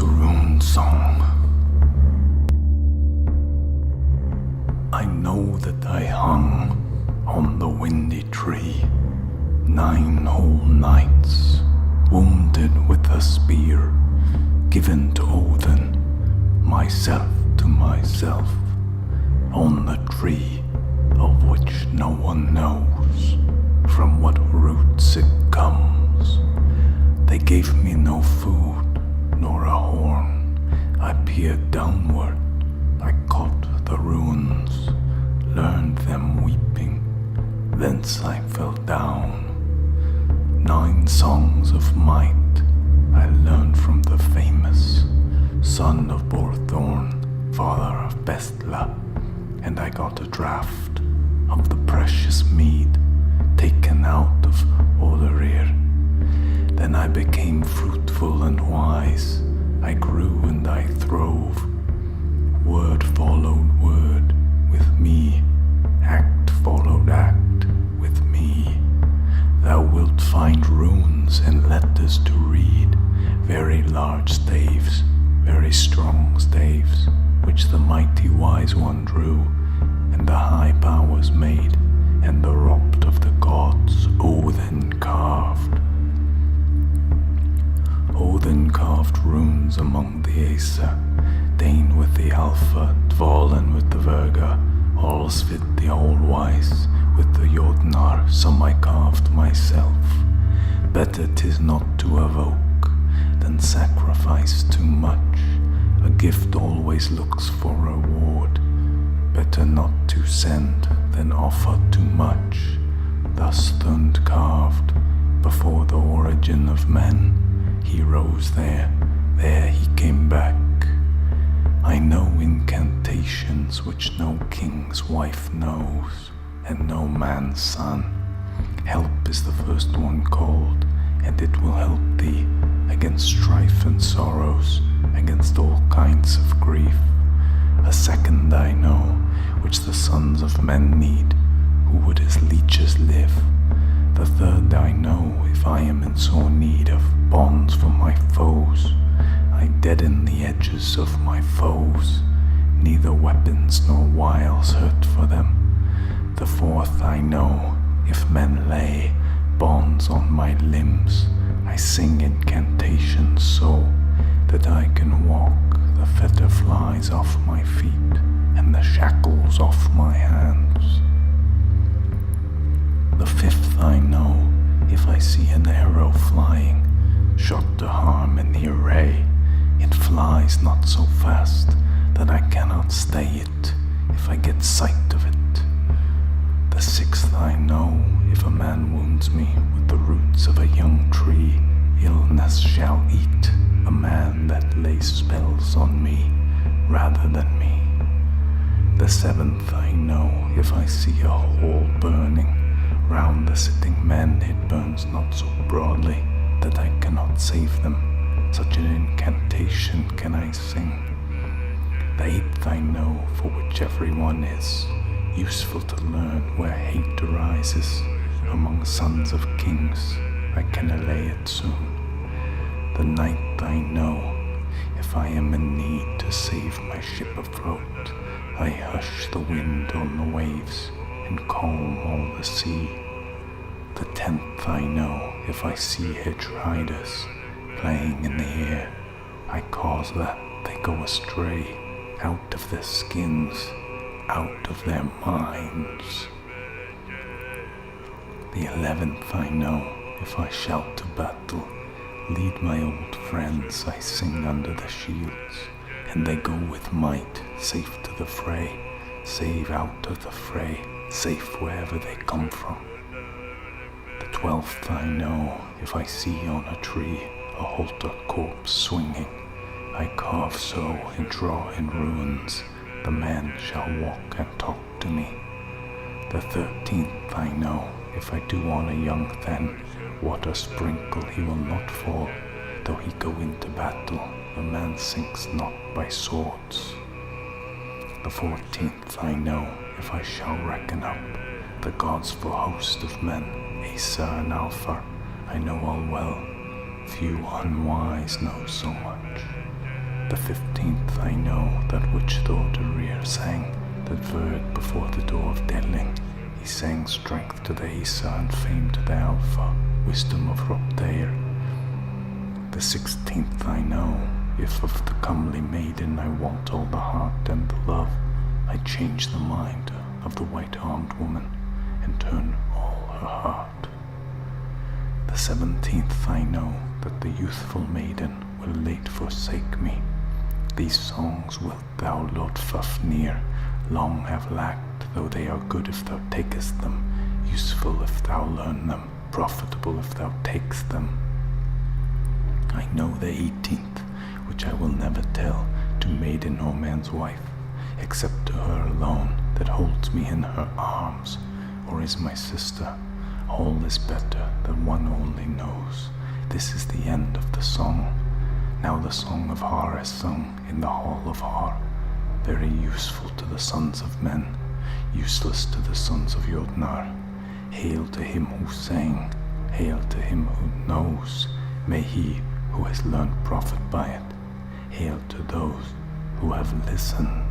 rune song. I know that I hung on the windy tree 9 whole nights, wounded with a spear given to Odin, myself to myself, on the tree of which no one knows from what roots it comes. They gave me no food nor a horn. I peered downward, I caught the runes, learned them weeping, thence I fell down. 9 songs of might I learned from the famous son of Borthorn, father of Bestla, and I got a draught of the precious mead taken out of Odorir. Then I became fruitful and wise, I grew and I throve. Word followed word with me, act followed act with me. Thou wilt find runes and letters to read, very large staves, very strong staves, which the mighty wise one drew, and the high powers made, and the ropt of the gods Odin carved. Odin carved runes among the Aesir, Dane with the Alpha, Dvalin with the Virga, Allsvid the All-Wise with the Jotnar, some I carved myself. Better 'tis not to evoke than sacrifice too much. A gift always looks for reward. Better not to send than offer too much. Thus Thund carved before the origin of men. He rose there he came back. I know incantations which no king's wife knows, and no man's son. Help is the first one called, and it will help thee against strife and sorrows, against all kinds of grief. A second I know, which the sons of men need, who would as leeches live. The third I know, if I am in sore need of bonds for my foes, I deaden the edges of my foes, neither weapons nor wiles hurt for them. The fourth I know, if men lay bonds on my limbs, I sing incantations so that I can walk the fetter flies off my feet and the shackles off my hands. The fifth I know, if I see an arrow flying, shot to harm in the array, it flies not so fast that I cannot stay it if I get sight of it. The sixth I know, if a man wounds me with the roots of a young tree, illness shall eat a man that lays spells on me rather than me. The seventh I know, if I see a hole burning round the sitting men, it burns not so broadly that I cannot save them. Such an incantation can I sing. The eighth I know, for which everyone is useful to learn, where hate arises among sons of kings, I can allay it soon. The ninth I know, if I am in need to save my ship afloat, I hush the wind on the waves and calm all the sea. The 10th I know, if I see hedge riders playing in the air, I cause that they go astray, out of their skins, out of their minds. The 11th I know, if I shout to battle, lead my old friends, I sing under the shields, and they go with might, safe to the fray, save out of the fray, safe wherever they come from. The 12th I know, if I see on a tree a halter corpse swinging, I carve so and draw in runes, the man shall walk and talk to me. The 13th I know, if I do on a young then water sprinkle, he will not fall, though he go into battle, the man sinks not by swords. The 14th I know, if I shall reckon up the gods for host of men, Aesir and Alpha, I know all well, few unwise know so much. The 15th I know that which Thor rear sang, that Verg before the door of Delling. He sang strength to the Aesir and fame to the Alpha, wisdom of Hrobdair. The 16th I know, if of the comely maiden I want all the heart and the love, I change the mind of the white-armed woman and turn all her heart. The 17th I know that the youthful maiden will late forsake me. These songs wilt thou, Lord Fafnir, long have lacked, though they are good if thou takest them, useful if thou learn them, profitable if thou takest them. I know the 18th, which I will never tell to maiden or man's wife, except to her alone that holds me in her arms, or is my sister. All is better that one only knows. This is the end of the song. Now the song of Har is sung in the hall of Har, very useful to the sons of men, useless to the sons of Jotnar. Hail to him who sang, hail to him who knows, may he who has learned profit by it. Hail to those who have listened.